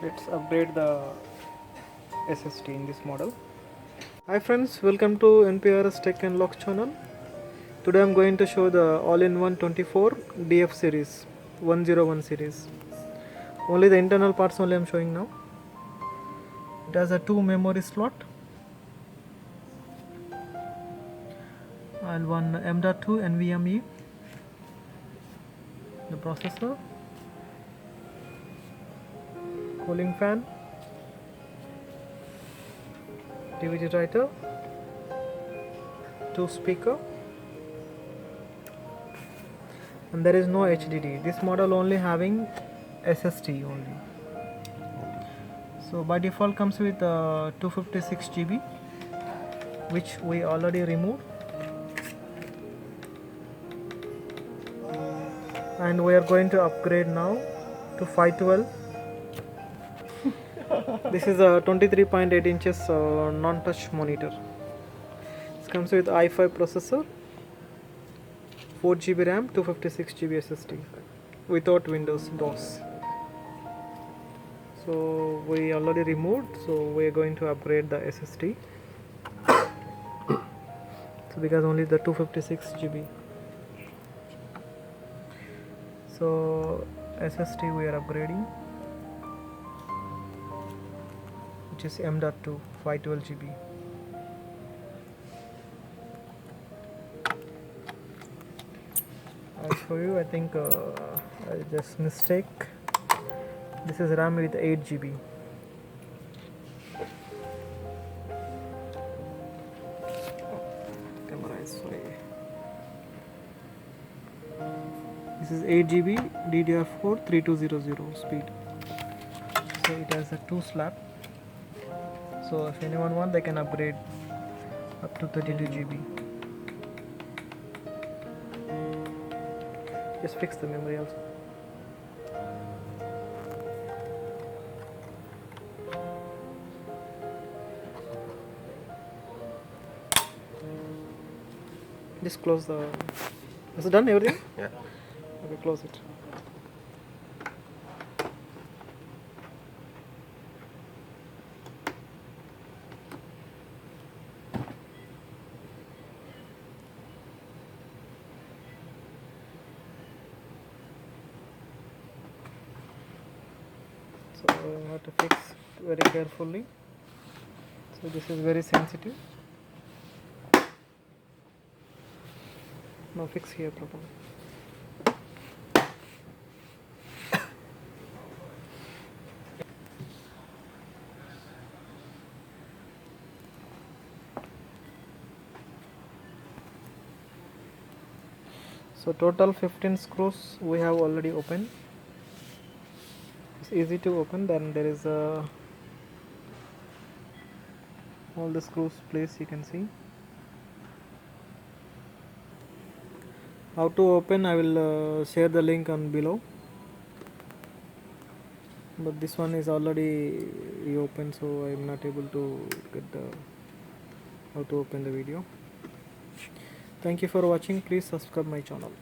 Let's upgrade the SSD in this model. Hi friends, welcome to NPRS Tech and Locks channel. Today I'm going to show the all-in-one 24 DF series 101 series. Only the internal parts only I'm showing now. It has a 2 memory slot and one M.2 NVMe, the processor, cooling fan, DVD writer, 2 speaker, and there is no HDD. This model only having SSD only. So by default comes with 256 GB, which we already removed, and we are going to upgrade now to 512. This is a 23.8 inches non-touch monitor. It comes with i5 processor, 4 GB RAM, 256 GB SSD without Windows DOS. So we already removed, so we are going to upgrade the SSD. So because only the 256 GB. So SSD we are upgrading, which is M.2 512 GB. I'll show you. I think I just mistake. This is RAM with 8 GB. Camera is sorry. This is 8 GB DDR4 3200 speed. So it has a 2 slab. So if anyone wants, they can upgrade up to 32 GB. Just fix the memory also. Just close the. Is it done? Everything? Yeah. Okay, close it. So you have to fix very carefully. So this is very sensitive. Now fix here properly. So total 15 screws we have already opened. It's easy to open. Then there is all the screws placed, you can see. How to open, I will share the link on below, but this one is already open, so I am not able to get the how to open the video. Thank you for watching. Please subscribe my channel.